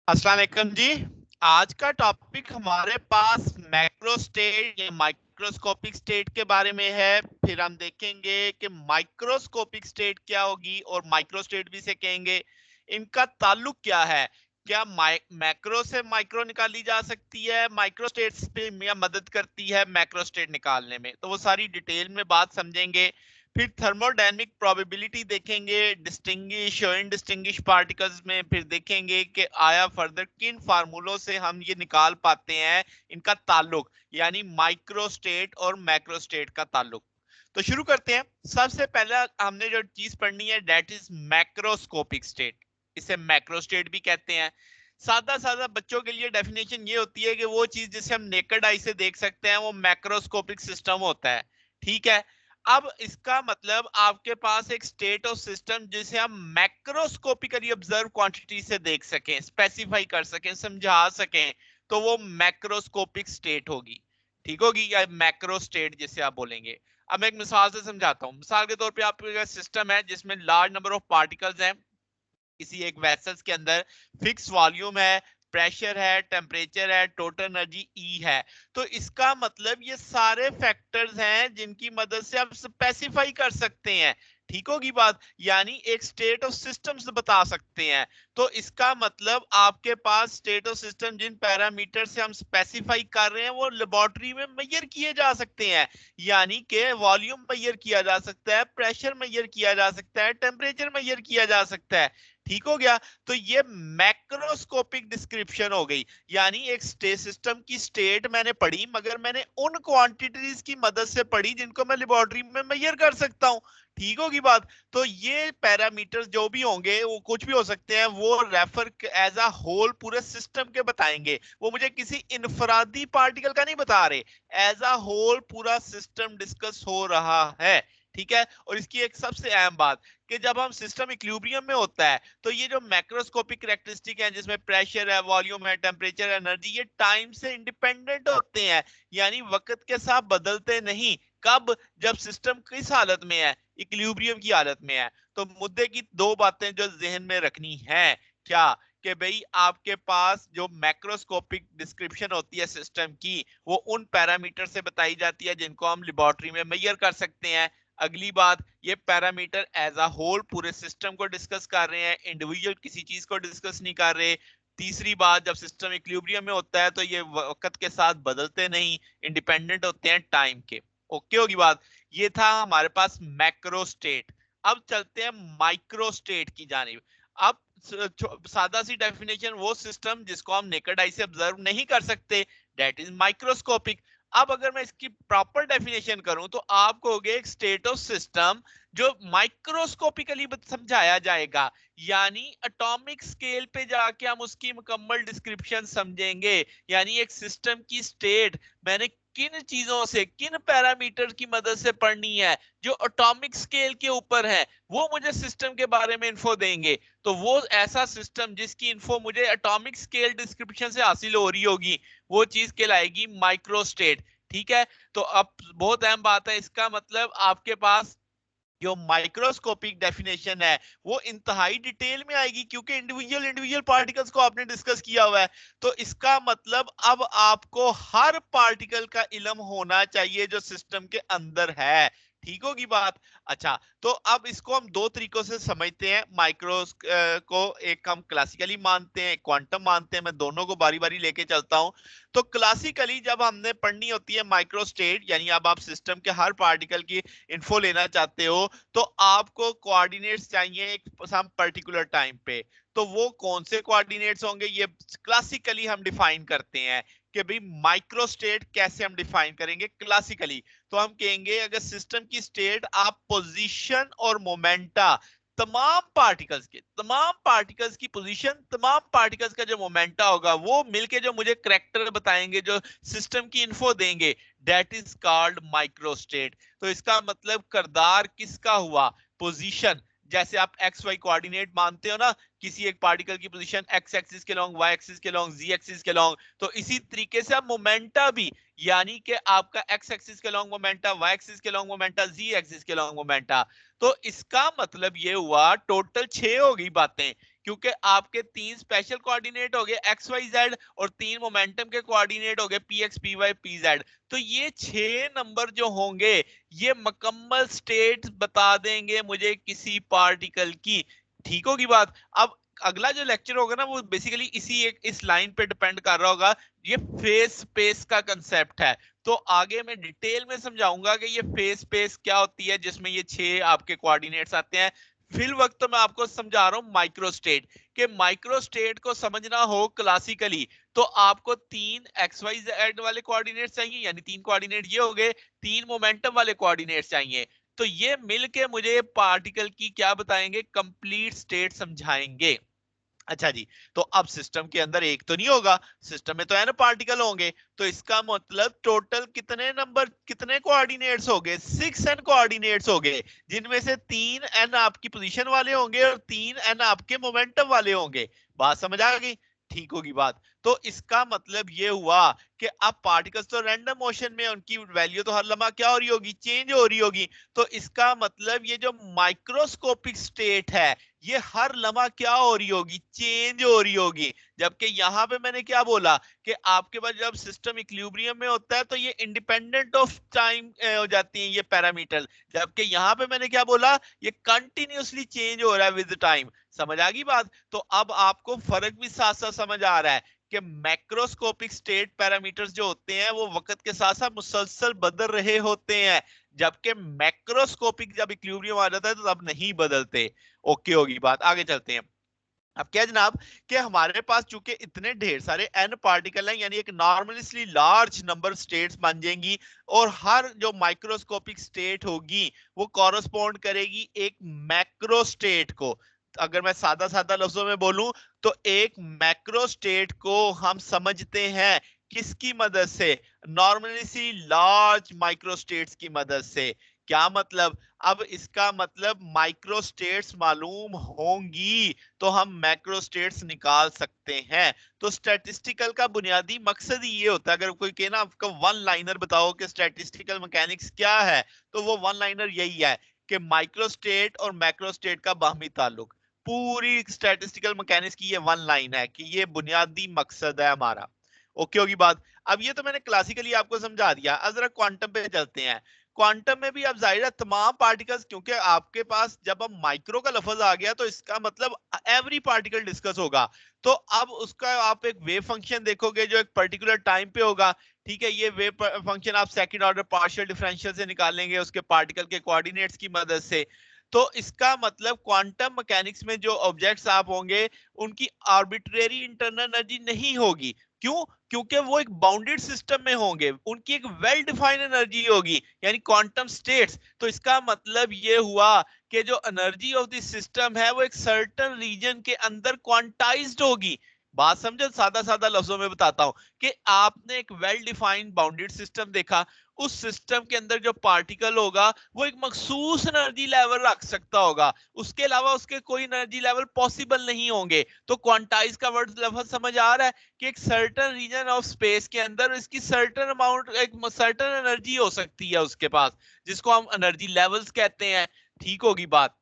अस्सलाम वालेकुम जी। आज का टॉपिक हमारे पास मैक्रो स्टेट या माइक्रोस्कोपिक स्टेट के बारे में है। फिर हम देखेंगे कि माइक्रोस्कोपिक स्टेट क्या होगी और माइक्रो स्टेट भी से कहेंगे इनका ताल्लुक क्या है। क्या मैक्रो से माइक्रो निकाली जा सकती है, माइक्रो स्टेट्स पे या मदद करती है मैक्रो स्टेट निकालने में, तो वो सारी डिटेल में बात समझेंगे। फिर थर्मोडायनेमिक प्रोबेबिलिटी देखेंगे डिस्टिंग्विश और इनडिस्टिंग्विश पार्टिकल्स में। फिर देखेंगे कि आया फर्दर किन फार्मूलों से हम ये निकाल पाते हैं इनका ताल्लुक, यानी माइक्रो स्टेट और मैक्रो स्टेट का ताल्लुक। तो शुरू करते हैं। सबसे पहला हमने जो चीज पढ़नी है दैट इज मैक्रोस्कोपिक स्टेट। इसे मैक्रो स्टेट भी कहते हैं। सादा सादा बच्चों के लिए डेफिनेशन ये होती है कि वो चीज जिसे हम नेकेड आई से देख सकते हैं वो मैक्रोस्कोपिक सिस्टम होता है। ठीक है। अब इसका मतलब आपके पास एक स्टेट ऑफ सिस्टम जिसे हम मैक्रोस्कोपिकली ऑब्जर्व क्वांटिटी से देख सकें, स्पेसिफाई कर सकें, समझा सकें, तो वो मैक्रोस्कोपिक स्टेट होगी। ठीक होगी, या मैक्रो स्टेट जिसे आप बोलेंगे। अब मैं एक मिसाल से समझाता हूं। मिसाल के तौर पे आपके सिस्टम है जिसमें लार्ज नंबर ऑफ पार्टिकल्स हैं। किसी एक वेसल्स के अंदर फिक्स वॉल्यूम है, प्रेशर है, टेम्परेचर है, टोटल एनर्जी ई है। तो इसका मतलब ये सारे फैक्टर्स हैं जिनकी मदद से आप स्पेसिफाई कर सकते हैं। ठीक होगी बात, यानी एक स्टेट ऑफ सिस्टम्स बता सकते हैं। तो इसका मतलब आपके पास स्टेट ऑफ सिस्टम जिन पैरामीटर से हम स्पेसिफाई कर रहे हैं वो लेबोरेटरी में मेजर किए जा सकते हैं। यानी कि वॉल्यूम मेजर किया जा सकता है, प्रेशर मेजर किया जा सकता है, टेम्परेचर मेजर किया जा सकता है। ठीक हो गया। तो ये मैक्रोस्कोपिक डिस्क्रिप्शन हो गई, यानी एक सिस्टम की स्टेट मैंने पढ़ी मगर मैंने उन क्वांटिटीज की मदद से पढ़ी जिनको मैं लेबोरेटरी में मेजर कर सकता हूं। ठीक होगी बात। तो ये पैरामीटर्स जो भी होंगे वो कुछ भी हो सकते हैं, वो रेफर एज अ होल पूरे सिस्टम के बताएंगे। वो मुझे किसी इनफरादी पार्टिकल का नहीं बता रहे, एज अ होल पूरा सिस्टम डिस्कस हो रहा है। ठीक है। और इसकी एक सबसे अहम बात कि जब हम सिस्टम इक्विलिब्रियम में होता है तो ये जो मैक्रोस्कोपिक कैरेक्टरिस्टिक है जिसमें प्रेशर है, वॉल्यूम है, टेम्परेचर, एनर्जी, ये टाइम से इंडिपेंडेंट होते हैं, यानी वक्त के साथ बदलते नहीं। कब? जब सिस्टम किस हालत में है? इक्विलिब्रियम की हालत में है। तो मुद्दे की दो बातें जो जहन में रखनी है, क्या? कि भाई आपके पास जो मैक्रोस्कोपिक डिस्क्रिप्शन होती है सिस्टम की वो उन पैरामीटर से बताई जाती है जिनको हम लेबोरेटरी में मेजर कर सकते हैं। अगली बात, ये पैरामीटर एज अ होल पूरे सिस्टम को डिस्कस कर रहे हैं, इंडिविजुअल किसी चीज को डिस्कस नहीं कर रहे। तीसरी बात, जब सिस्टम इक्विलिब्रियम में होता है तो ये वक्त के साथ बदलते नहीं, इंडिपेंडेंट होते हैं टाइम के। ओके होगी बात। ये था हमारे पास मैक्रो स्टेट। अब चलते हैं माइक्रो स्टेट की जानिब। अब सादा सी डेफिनेशन, वो सिस्टम जिसको हम नेकेड आई से ऑब्जर्व नहीं कर सकते, दैट इज माइक्रोस्कोपिक। अब अगर मैं इसकी प्रॉपर डेफिनेशन करूं तो आप कहोगे एक स्टेट ऑफ सिस्टम जो माइक्रोस्कोपिकली समझाया जाएगा, यानी एटॉमिक स्केल पे जाके हम उसकी मुकम्मल डिस्क्रिप्शन समझेंगे। यानी एक सिस्टम की स्टेट मैंने किन चीजों से, किन पैरामीटर की मदद से पढ़नी है जो एटॉमिक स्केल के ऊपर है, वो मुझे सिस्टम के बारे में इंफो देंगे। तो वो ऐसा सिस्टम जिसकी इंफो मुझे एटॉमिक स्केल डिस्क्रिप्शन से हासिल हो रही होगी, वो चीज कहलाएगी माइक्रो स्टेट। ठीक है। तो अब बहुत अहम बात है, इसका मतलब आपके पास जो माइक्रोस्कोपिक डेफिनेशन है वो इंतहाई डिटेल में आएगी, क्योंकि इंडिविजुअल इंडिविजुअल पार्टिकल्स को आपने डिस्कस किया हुआ है। तो इसका मतलब अब आपको हर पार्टिकल का इल्म होना चाहिए जो सिस्टम के अंदर है। ठीक होगी बात। अच्छा, तो अब इसको हम दो तरीकों से समझते हैं। माइक्रो को एक हम क्लासिकली मानते हैं, क्वांटम मानते हैं। मैं दोनों को बारी बारी लेके चलता हूं। तो क्लासिकली जब हमने पढ़नी होती है माइक्रो स्टेट, यानी अब आप सिस्टम के हर पार्टिकल की इन्फो लेना चाहते हो, तो आपको कोऑर्डिनेट्स चाहिए एक सम पर्टिकुलर टाइम पे। तो वो कौन से कोऑर्डिनेट्स होंगे, ये क्लासिकली हम डिफाइन करते हैं कि भाई माइक्रो स्टेट कैसे हम डिफाइन करेंगे क्लासिकली। तो हम कहेंगे अगर सिस्टम की स्टेट आप पोजीशन और मोमेंटा, तमाम पार्टिकल्स की पोजीशन, तमाम पार्टिकल्स का जो मोमेंटा होगा वो मिलके जो मुझे करेक्टर बताएंगे, जो सिस्टम की इन्फो देंगे, that is called micro state. तो इसका मतलब करदार किसका हुआ? पोजीशन। जैसे आप एक्स वाई कोऑर्डिनेट मानते हो ना, किसी एक पार्टिकल की पोजीशन एक्स एक्सिस के लॉन्ग, वाई एक्सिस के लॉन्ग, जी एक्सिस के लॉन्ग, तो इसी तरीके से आप मोमेंटा भी, यानी कि आपका एक्स एक्सिस के लॉन्ग मोमेंटा, वाई एक्सिस के लॉन्ग मोमेंटा, जी एक्सिस के लॉन्ग मोमेंटा। तो इसका मतलब ये हुआ टोटल 6 हो गई बातें क्योंकि आपके 3 स्पेशल कोऑर्डिनेट हो गए एक्स वाई जेड और 3 मोमेंटम के कोऑर्डिनेट हो गए p x p y p z. तो ये 6 नंबर जो होंगे ये मुकम्मल स्टेट बता देंगे मुझे किसी पार्टिकल की। ठीक होगी बात। अब अगला जो लेक्चर होगा ना वो बेसिकली इसी एक इस लाइन पे डिपेंड कर रहा होगा। ये फेज स्पेस का कंसेप्ट है, तो आगे मैं डिटेल में समझाऊंगा कि ये फेज स्पेस क्या होती है जिसमें ये 6 आपके कोऑर्डिनेट्स आते हैं। फिल वक्त तो मैं आपको समझा रहा हूं माइक्रो स्टेट के माइक्रो स्टेट को समझना हो क्लासिकली तो आपको 3 एक्स वाई जेड वाले कोऑर्डिनेट्स चाहिए, यानी 3 कोऑर्डिनेट ये हो गए, 3 मोमेंटम वाले कोऑर्डिनेट्स चाहिए। तो ये मिलके मुझे पार्टिकल की क्या बताएंगे, कंप्लीट स्टेट समझाएंगे। अच्छा जी, तो अब सिस्टम के अंदर एक तो नहीं होगा, सिस्टम में तो है ना पार्टिकल होंगे, तो इसका मतलब टोटल कितने नंबर कितने कोऑर्डिनेट्स हो गए, 6 एन कोऑर्डिनेट्स हो गए, जिनमें से 3 एन आपकी पोजीशन वाले होंगे और 3 एन आपके मोमेंटम वाले होंगे। बात समझ आ गई? ठीक होगी बात। तो इसका मतलब ये हुआ कि अब पार्टिकल्स तो रैंडम मोशन में, उनकी वैल्यू तो हर लम्हा क्या हो रही होगी, चेंज हो रही होगी। तो इसका मतलब ये जो माइक्रोस्कोपिक स्टेट है ये हर लम्हा क्या हो रही होगी, चेंज हो रही होगी। जबकि यहां पे मैंने क्या बोला कि आपके पास जब सिस्टम इक्विलिब्रियम में होता है तो ये इंडिपेंडेंट ऑफ टाइम हो जाती है ये पैरामीटर, जबकि यहां पे मैंने क्या बोला, ये कंटिन्यूअसली चेंज हो रहा है विद टाइम। समझ आ गई बात? तो अब आपको फर्क भी साथ साथ समझ आ रहा है कि मैक्रोस्कोपिक स्टेट पैरामीटर्स जो होते हैं वो वक्त के साथ साथ मुसलसल बदल रहे होते हैं, जबकि मैक्रोस्कोपिक जब इक्विलिब्रियम आ जाता है तो तब नहीं बदलते। ओके होगी बात, आगे चलते हैं। अब क्या जनाब कि हमारे पास चूंकि इतने ढेर सारे एन पार्टिकल हैं, यानी एक नॉर्मली लार्ज नंबर स्टेट्स बन जाएंगी और हर जो माइक्रोस्कोपिक स्टेट होगी वो कॉरस्पॉन्ड करेगी एक मैक्रो स्टेट को। अगर मैं सादा सादा लफ्जों में बोलूं तो एक मैक्रो स्टेट को हम समझते हैं किसकी मदद से, नॉर्मली लार्ज माइक्रो स्टेट्स की मदद से। क्या मतलब, अब इसका मतलब माइक्रो स्टेट्स मालूम होंगी तो हम मैक्रो स्टेट्स निकाल सकते हैं। तो स्टैटिस्टिकल का बुनियादी मकसद ही ये होता है, अगर कोई कहे ना आपका वन लाइनर बताओ कि स्टैटिस्टिकल मैकेनिक्स क्या है, तो वो वन लाइनर यही है कि माइक्रो स्टेट और मैक्रो स्टेट का बाहमी ताल्लुक। पूरी स्टैटिस्टिकल मैकेनिक्स की ये वन लाइन है कि ये बुनियादी मकसद है हमारा। ओके होगी बात। अब ये तो मैंने क्लासिकली आपको समझा दिया, अब जरा क्वांटम पे चलते हैं। क्वांटम में भी अब जाहिर है तमाम पार्टिकल्स, क्योंकि आपके पास जब अब माइक्रो का लफ्ज आ गया तो इसका मतलब एवरी पार्टिकल डिस्कस होगा। तो अब उसका आप एक वेव फंक्शन देखोगे जो एक पर्टिकुलर टाइम पे होगा। ठीक है, ये वेव फंक्शन आप सेकंड ऑर्डर पार्शियल डिफरेंशियल से निकालेंगे उसके पार्टिकल के कोऑर्डिनेट्स की मदद से। तो इसका मतलब क्वांटम मैकेनिक्स में जो ऑब्जेक्ट्स आप होंगे उनकी आर्बिट्रेरी इंटरनल एनर्जी नहीं होगी। क्यों? क्योंकि वो एक बाउंडेड सिस्टम में होंगे, उनकी एक वेल डिफाइंड एनर्जी होगी, यानी क्वांटम स्टेट्स। तो इसका मतलब ये हुआ कि जो एनर्जी ऑफ द सिस्टम है वो एक सर्टेन रीजन के अंदर क्वांटाइज्ड होगी। बात समझे? सादा सादा लफ्जों में बताता हूं कि आपने एक वेल डिफाइंड बाउंडेड सिस्टम देखा, उस सिस्टम के अंदर जो पार्टिकल होगा वो एक मखसूस एनर्जी लेवल रख सकता होगा, उसके अलावा उसके कोई एनर्जी लेवल पॉसिबल नहीं होंगे। तो क्वांटाइज का वर्ड लफ्ज समझ आ रहा है कि एक सर्टेन रीजन ऑफ स्पेस के अंदर इसकी सर्टेन अमाउंट, एक सर्टेन एनर्जी हो सकती है उसके पास, जिसको हम एनर्जी लेवल्स कहते हैं। ठीक होगी बात।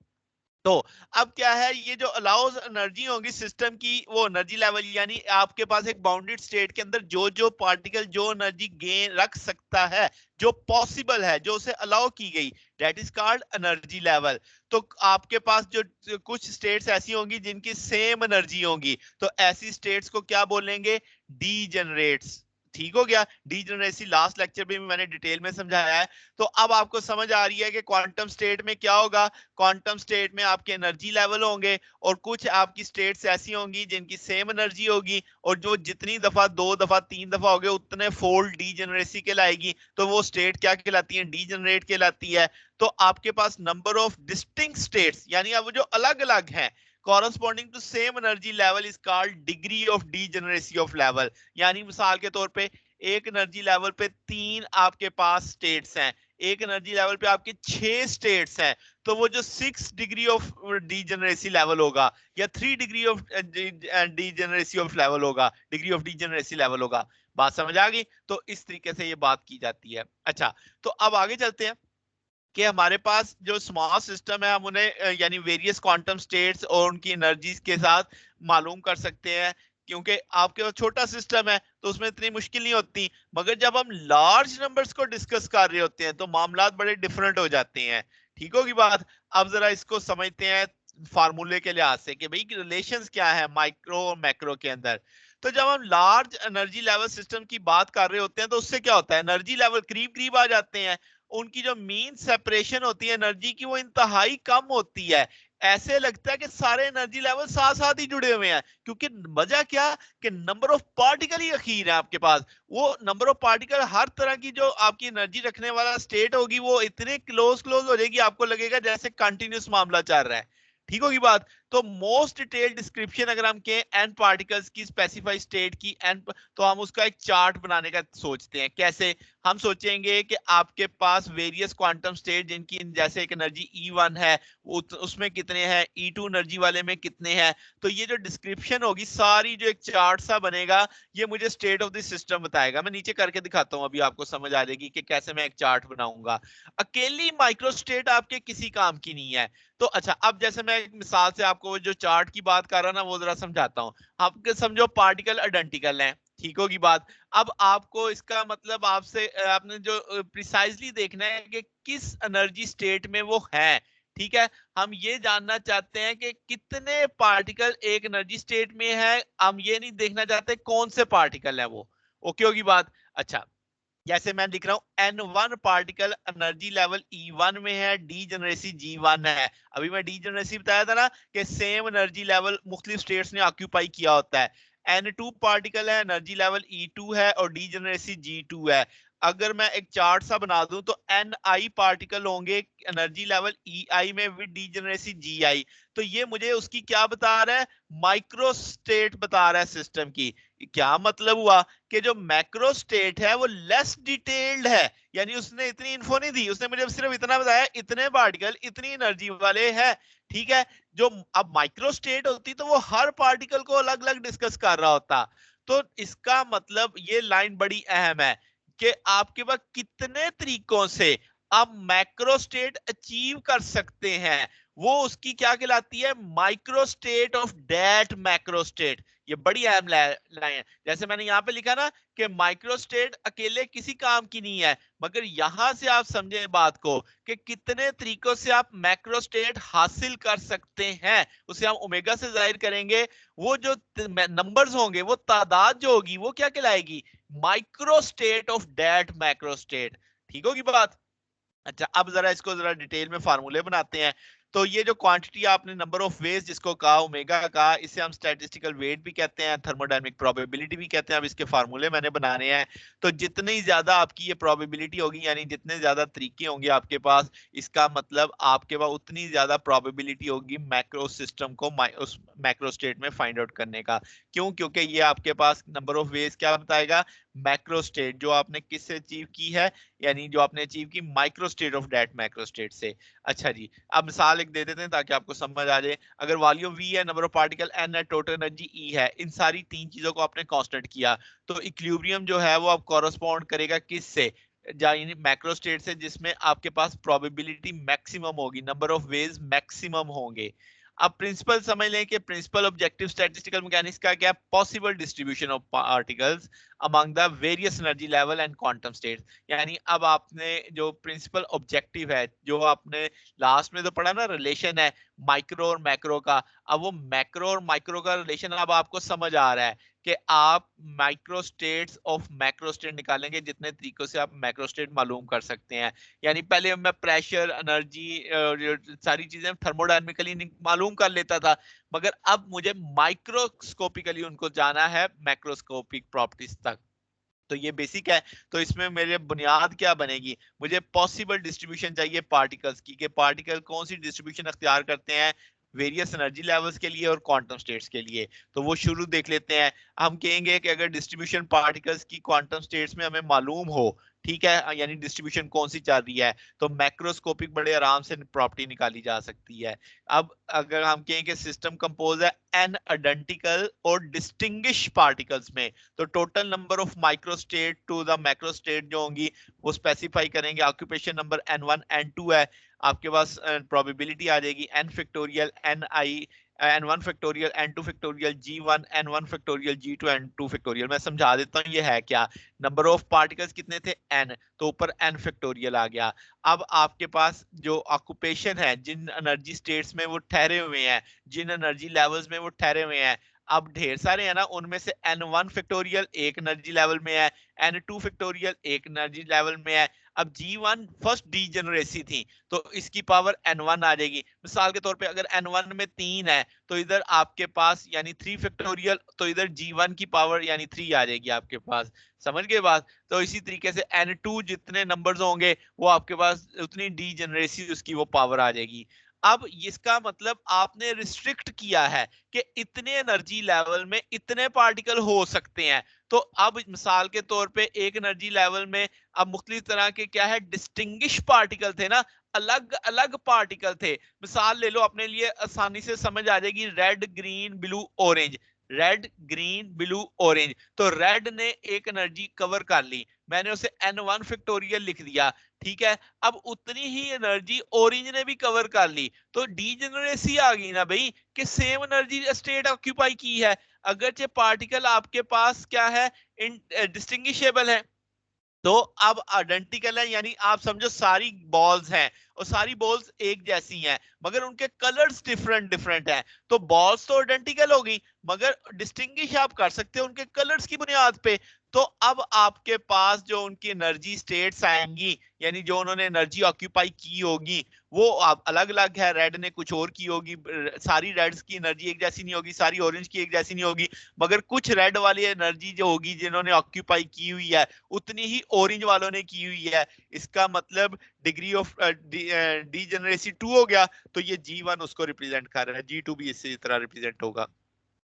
तो अब क्या है, ये जो अलाउज एनर्जी होगी सिस्टम की वो एनर्जी लेवल, यानी आपके पास एक बाउंडेड स्टेट के अंदर जो जो पार्टिकल जो एनर्जी गेन रख सकता है, जो पॉसिबल है, जो उसे अलाउ की गई, that is called energy level. तो आपके पास जो कुछ स्टेट्स ऐसी होंगी जिनकी सेम एनर्जी होंगी, तो ऐसी स्टेट्स को क्या बोलेंगे, डीजेनरेट्स। ठीक हो गया। डीजेनरेसी लास्ट लेक्चर में भी मैंने डिटेल में समझाया है। तो अब आपको समझ आ रही है कि क्वांटम स्टेट में क्या होगा। क्वांटम स्टेट में आपके एनर्जी लेवल होंगे और कुछ आपकी स्टेट्स ऐसी होंगी जिनकी सेम एनर्जी होगी, और जो जितनी दफा 2 दफा 3 दफा हो गए उतने फोल्ड डीजेनरेसी कहलाएगी, तो वो स्टेट क्या कहलाती है, डीजेनरेट कहलाती है। तो आपके पास नंबर ऑफ डिस्टिंक्ट स्टेट्स, यानी अब जो अलग अलग हैं, corresponding to same energy level is called degree of degeneracy of level। यानी मिसाल के तौर पे एक एनर्जी लेवल पे 3 आपके पास स्टेट्स हैं, एक एनर्जी लेवल पे आपके 6 स्टेट्स हैं, तो वो जो 6 डिग्री ऑफ डीजेनरेसी लेवल होगा या 3 degree of degeneracy of level होगा, डिग्री ऑफ डीजेनरेसी लेवल होगा। बात समझ आ गई? तो इस तरीके से ये बात की जाती है। अच्छा, तो अब आगे चलते हैं। कि हमारे पास जो स्मॉल सिस्टम है हम उन्हें यानी वेरियस क्वांटम स्टेट्स और उनकी एनर्जीज के साथ मालूम कर सकते हैं, क्योंकि आपके पास छोटा सिस्टम है तो उसमें इतनी मुश्किल नहीं होती। मगर जब हम लार्ज नंबर्स को डिस्कस कर रहे होते हैं तो मामलात बड़े डिफरेंट हो जाते हैं। ठीक होगी बात। अब जरा इसको समझते हैं फार्मूले के लिहाज से कि भाई रिलेशंस क्या है माइक्रो और मैक्रो के अंदर। तो जब हम लार्ज एनर्जी लेवल सिस्टम की बात कर रहे होते हैं तो उससे क्या होता है, एनर्जी लेवल करीब करीब आ जाते हैं, उनकी जो मीन सेपरेशन होती है एनर्जी की वो इंतहाई कम होती है। ऐसे लगता है कि सारे एनर्जी लेवल साथ साथ ही जुड़े हुए हैं, क्योंकि वजह क्या कि नंबर ऑफ पार्टिकल ही अखीर है आपके पास। वो नंबर ऑफ पार्टिकल हर तरह की जो आपकी एनर्जी रखने वाला स्टेट होगी वो इतने क्लोज क्लोज हो जाएगी आपको लगेगा जैसे कंटिन्यूस मामला चल रहा है। ठीक होगी बात। तो मोस्ट डिटेल डिस्क्रिप्शन अगर हम कहें एन पार्टिकल्स की स्पेसिफाइड स्टेट की एन, तो हम उसका एक चार्ट बनाने का सोचते हैं। कैसे? हम सोचेंगे कि आपके पास वेरियस क्वांटम स्टेट जिनकी जैसे एक एनर्जी E1 है उसमें कितने हैं, E2 एनर्जी वाले में कितने हैं। तो ये जो डिस्क्रिप्शन होगी सारी जो एक चार्ट सा बनेगा ये मुझे स्टेट ऑफ द सिस्टम बताएगा। मैं नीचे करके दिखाता हूं, अभी आपको समझ आ जाएगी कि कैसे मैं एक चार्ट बनाऊंगा। अकेली माइक्रो स्टेट आपके किसी काम की नहीं है। तो अच्छा, अब जैसे मैं एक मिसाल से आपको जो चार्ट की बात कर रहा ना वो जरा समझाता हूँ। आपके समझो पार्टिकल आइडेंटिकल हैं, ठीक होगी बात। अब आपको इसका मतलब आपसे आपने जो प्रिसाइजली देखना है कि किस एनर्जी स्टेट में वो है। ठीक है, हम ये जानना चाहते हैं कि कितने पार्टिकल एक एनर्जी स्टेट में है, हम ये नहीं देखना चाहते कौन से पार्टिकल है वो। ओके होगी बात। अच्छा, जैसे मैं लिख रहा हूं N1 particle energy level E1 में है, डी जनरेसी G1 है। अभी मैं डी जनरेसी बताया था ना कि सेम एनर्जी लेवल मुख्तलिफ स्टेट्स ने ऑक्यूपाई किया होता है। N2 पार्टिकल है, एनर्जी लेवल E2 है और डी जनरेसी G2 है। अगर मैं एक चार्ट सा बना दूं तो Ni पार्टिकल होंगे एनर्जी लेवल EI में विद डी जनरेसी Gi। तो ये मुझे उसकी क्या बता रहा है, माइक्रो स्टेट बता रहा है सिस्टम की। क्या मतलब हुआ कि जो मैक्रो स्टेट है वो लेस डिटेल्ड है, यानी उसने इतनी इन्फो नहीं दी, उसने मुझे सिर्फ इतना बताया इतने पार्टिकल इतनी एनर्जी वाले हैं। ठीक है, जो अब माइक्रो स्टेट होती तो वो हर पार्टिकल को अलग अलग डिस्कस कर रहा होता। तो इसका मतलब ये लाइन बड़ी अहम है कि आपके पास कितने तरीकों से आप मैक्रो स्टेट अचीव कर सकते हैं, वो उसकी क्या कहलाती है, micro state of that macro state. ये बड़ी अहम लाइन है। जैसे मैंने यहां पे लिखा ना कि माइक्रो स्टेट अकेले किसी काम की नहीं है, मगर यहां से आप समझे बात को कि कितने तरीकों से आप मैक्रो स्टेट हासिल कर सकते हैं, उसे हम ओमेगा से जाहिर करेंगे। वो जो नंबर्स होंगे, वो तादाद जो होगी वो क्या कहलाएगी, micro state of that macro state. ठीक होगी बात। अच्छा, अब जरा इसको जरा डिटेल में फार्मूले बनाते हैं। तो ये जो क्वांटिटी आपने नंबर ऑफ वेज जिसको कहा ओमेगा कहा, इसे हम स्टैटिस्टिकल वेट भी कहते हैं, थर्मोडायनेमिक प्रोबेबिलिटी भी कहते हैं। अब इसके फार्मूले मैंने बनाने हैं। तो जितनी ज्यादा आपकी ये प्रोबेबिलिटी होगी, यानी जितने ज्यादा तरीके होंगे आपके पास, इसका मतलब आपके पास उतनी ज्यादा प्रोबेबिलिटी होगी मैक्रो सिस्टम को उस मैक्रो स्टेट में फाइंड आउट करने का। क्यों? क्योंकि ये आपके पास नंबर ऑफ वेज क्या बताएगा, मैक्रो स्टेट जो आपने किससे अचीव की है, यानी जो आपने अचीव की micro state of that macro state से। अच्छा जी, अब मिसाल एक दे देते हैं ताकि आपको समझ आ जाए। अगर वॉल्यूम V है, नंबर ऑफ पार्टिकल N है, टोटल एनर्जी E है, इन सारी तीन चीजों को आपने कांस्टेंट किया, तो इक्विलिब्रियम जो है वो अब कॉरेस्पॉन्ड करेगा किस से, यानी मैक्रो स्टेट से, जिसमें आपके पास प्रोबेबिलिटी मैक्सिमम होगी, नंबर ऑफ वेज मैक्सिमम होंगे। अब प्रिंसिपल समझ लें कि प्रिंसिपल ऑब्जेक्टिव स्टैटिस्टिकल मैकेनिक्स का क्या, possible distribution of particles among the various energy level and quantum states. यानी अब आपने जो प्रिंसिपल ऑब्जेक्टिव है, जो आपने लास्ट में तो पढ़ा ना रिलेशन है माइक्रो और मैक्रो का, अब वो मैक्रो और माइक्रो का रिलेशन अब आपको समझ आ रहा है कि आप micro states of macro state निकालेंगे, जितने तरीकों से आप मैक्रो स्टेट मालूम कर सकते हैं। यानी पहले मैं प्रेशर, एनर्जी, सारी चीजें थर्मोडायनेमिकली मालूम कर लेता था, मगर अब मुझे माइक्रोस्कोपिकली उनको जाना है मैक्रोस्कोपिक प्रॉपर्टीज तक। तो ये बेसिक है। तो इसमें मेरे बुनियाद क्या बनेगी, मुझे पॉसिबल डिस्ट्रीब्यूशन चाहिए पार्टिकल्स की, कि पार्टिकल कौन सी डिस्ट्रीब्यूशन अख्तियार करते हैं वेरियस एनर्जी लेवल्स के लिए और क्वांटम स्टेट्स के लिए। तो वो शुरू देख लेते हैं। हम कहेंगे कि अगर डिस्ट्रीब्यूशन पार्टिकल्स की क्वांटम स्टेट्स में हमें मालूम हो, ठीक है, यानी डिस्ट्रीब्यूशन कौन सी चल रही है, तो मैक्रोस्कोपिक बड़े आराम से प्रॉपर्टी निकाली जा सकती है। अब अगर हम कहें कि सिस्टम कंपोज है एन आइडेंटिकल और डिस्टिंग्विश पार्टिकल्स में, तो total number of microstate to the macrostate जो होंगी वो स्पेसिफाई करेंगे। ऑक्यूपेशन नंबर n1 n2 है, आपके पास प्रोबेबिलिटी आ जाएगी n factorial ni n1 factorial n2 factorial g1 n1 factorial g2 n2 factorial. मैं समझा देता हूँ ये है क्या। नंबर ऑफ पार्टिकल्स कितने थे n, तो ऊपर n फैक्टोरियल आ गया। अब आपके पास जो ऑक्यूपेशन है, जिन एनर्जी स्टेट्स में वो ठहरे हुए हैं, जिन एनर्जी लेवल्स में वो ठहरे हुए हैं, अब ढेर सारे हैं ना, उनमें से n1 फैक्टोरियल एक एनर्जी लेवल में है, n2 फैक्टोरियल एक एनर्जी लेवल में है। अब G1 फर्स्ट डीजेनरेसी थी तो इसकी पावर n1 आ जाएगी। मिसाल के तौर पे अगर n1 में 3 है तो इधर आपके पास यानी 3 फैक्टोरियल, तो इधर G1 की पावर यानी 3 आ जाएगी आपके पास। समझ गए बात। तो इसी तरीके से n2 जितने नंबर्स होंगे वो आपके पास उतनी डीजेनरेसी उसकी वो पावर आ जाएगी। अब इसका मतलब आपने रिस्ट्रिक्ट किया है कि इतने एनर्जी लेवल में इतने पार्टिकल हो सकते हैं। तो अब मिसाल के तौर पे एक एनर्जी लेवल में अब मुख्तलिफ तरह के क्या है डिस्टिंग्विश पार्टिकल थे ना, अलग अलग पार्टिकल थे। मिसाल ले लो अपने लिए आसानी से समझ आ जाएगी, red green blue orange, red green blue orange. तो रेड ने एक एनर्जी कवर कर ली, मैंने उसे n1 फैक्टोरियल लिख दिया, ठीक है। अब उतनी ही एनर्जी ऑरेंज ने भी कवर कर ली, तो डीजेनरेसी आ गई ना भाई कि सेम एनर्जी स्टेट ऑक्यूपाई की है, अगरचे पार्टिकल आपके पास क्या है डिस्टिंग्विशेबल है। तो अब आइडेंटिकल है, यानी आप समझो सारी बॉल्स हैं और सारी बॉल्स एक जैसी हैं मगर उनके कलर्स डिफरेंट डिफरेंट हैं। तो बॉल्स तो आइडेंटिकल होगी मगर डिस्टिंग्विश आप कर सकते हो उनके कलर्स की बुनियाद पे। तो अब आपके पास जो उनकी एनर्जी स्टेट्स आएंगी, यानी जो उन्होंने एनर्जी ऑक्यूपाई की होगी वो आप अलग अलग है। रेड ने कुछ और की होगी, सारी रेड्स की एनर्जी एक जैसी नहीं होगी, सारी ऑरेंज की एक जैसी नहीं होगी, मगर कुछ रेड वाली एनर्जी जो होगी जिन्होंने ऑक्यूपाई की हुई है उतनी ही ऑरेंज वालों ने की हुई है। इसका मतलब डिग्री ऑफ डीजेनरेसी 2 हो गया, तो ये G1 उसको रिप्रेजेंट कर रहा है, G2 भी इसी तरह रिप्रेजेंट होगा।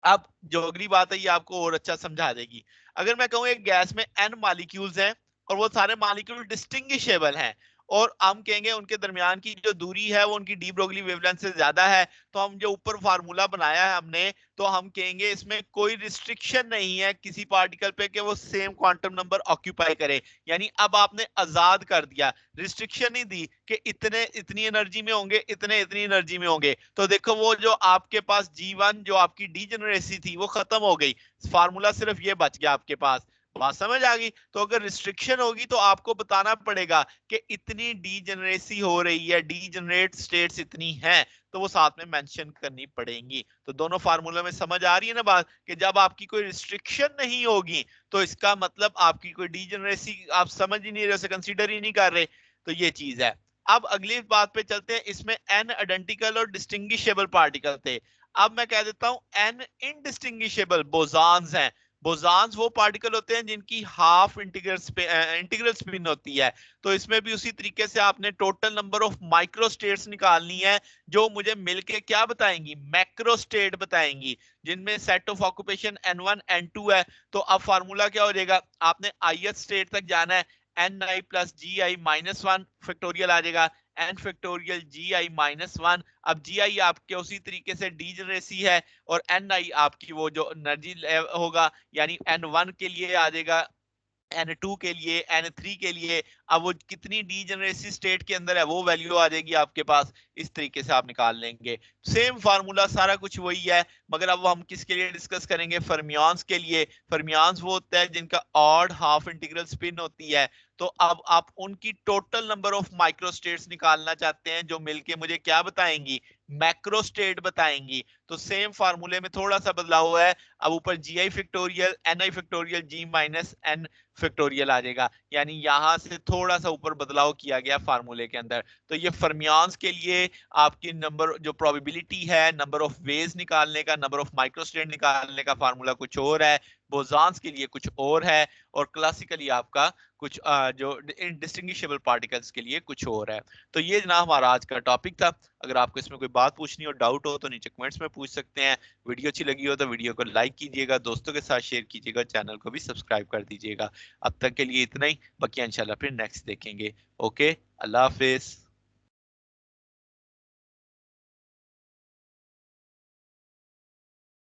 अब जो अगली बात है ये आपको और अच्छा समझा देगी। अगर मैं कहूं एक गैस में n मॉलिक्यूल्स हैं और वो सारे मॉलिक्यूल डिस्टिंग्विशेबल हैं और हम कहेंगे उनके दरमियान की जो दूरी है वो उनकी डी ब्रोगली वेवलेंथ से ज्यादा है, तो हम जो ऊपर फार्मूला बनाया है हमने, तो हम कहेंगे इसमें कोई रिस्ट्रिक्शन नहीं है किसी पार्टिकल पे कि वो सेम क्वांटम नंबर ऑक्यूपाई करे। यानी अब आपने आजाद कर दिया, रिस्ट्रिक्शन नहीं दी कि इतने इतनी एनर्जी में होंगे, इतने इतनी एनर्जी में होंगे। तो देखो वो जो आपके पास G1 जो आपकी डीजेनरेसी थी वो खत्म हो गई, फार्मूला सिर्फ ये बच गया आपके पास। बात समझ आ गई। तो अगर रिस्ट्रिक्शन होगी तो आपको बताना पड़ेगा कि इतनी डीजेनरेसी हो रही है, डीजेनरेट स्टेट्स इतनी हैं, तो वो साथ में मेंशन करनी पड़ेंगी। तो दोनों फार्मूला में समझ आ रही है ना बात, कि जब आपकी कोई रिस्ट्रिक्शन नहीं होगी तो इसका मतलब आपकी कोई डीजेनरेसी आप समझ ही नहीं रहे, उसे कंसीडर ही नहीं कर रहे। तो ये चीज है। अब अगली बात पे चलते हैं, इसमें n आइडेंटिकल और डिस्टिंग्विशेबल पार्टिकल थे। अब मैं कह देता हूं n इनडिस्टिंग्विशेबल बोसॉन्स हैं। बोसॉन्स वो पार्टिकल होते हैं जिनकी हाफ इंटीग्रल स्पिन होती है। तो इसमें भी उसी तरीके से आपने टोटल नंबर ऑफ माइक्रोस्टेट्स निकालनी है जो मुझे मिलके क्या बताएंगी, मैक्रोस्टेट बताएंगी, जिनमें set of occupation n1 n2 है। तो अब फार्मूला क्या हो जाएगा, आपने ith स्टेट तक जाना है, ni प्लस जी आई माइनस वन फैक्टोरियल आ जाएगा, n फैक्टोरियल जी आई माइनस वन। अब जी आई आपके उसी तरीके से डीजनरेसी है और ni आपकी वो जो एनर्जी होगा, यानी n1 के लिए आ जाएगा, n2 के लिए, n3 के लिए। अब वो कितनी डीजेनरेसी स्टेट के अंदर है वो वैल्यू आ जाएगी आपके पास। इस तरीके से आप निकाल लेंगे। सेम फार्मूला सारा कुछ वही है, मगर अब हम किसके लिए डिस्कस करेंगे, फर्मियंस के लिए। फर्मियंस वो होता है जिनका ऑड हाफ इंटीग्रल स्पिन होती है। तो अब आप उनकी टोटल नंबर ऑफ माइक्रोस्टेट्स निकालना चाहते हैं जो मिलके मुझे क्या बताएंगी, मैक्रोस्टेट बताएंगी। तो सेम फार्मूले में थोड़ा सा बदलाव हुआ है, अब ऊपर जी आई फैक्टोरियल एन आई फैक्टोरियल जी माइनस एन फैक्टोरियल आ जाएगा, यानी यहां से थोड़ा सा ऊपर बदलाव किया गया फार्मूले के अंदर। तो ये फर्मियंस के लिए आपकी नंबर जो प्रोबेबिलिटी है नंबर ऑफ वेज निकालने का, नंबर ऑफ माइक्रोस्टेट निकालने का फार्मूला कुछ और है, बोसॉन्स के लिए कुछ और है, और क्लासिकली आपका कुछ जो इंडिस्टिंग्विशेबल पार्टिकल्स के लिए कुछ और है। तो ये जनाब हमारा आज का टॉपिक था। अगर आपको इसमें कोई बात पूछनी हो, डाउट हो, तो नीचे कमेंट्स में पूछ सकते हैं। वीडियो अच्छी लगी हो तो वीडियो को लाइक कीजिएगा, दोस्तों के साथ शेयर कीजिएगा, चैनल को भी सब्सक्राइब कर दीजिएगा। अब तक के लिए इतना ही, बाकी इंशाल्लाह फिर नेक्स्ट देखेंगे। ओके, अल्लाह हाफिज।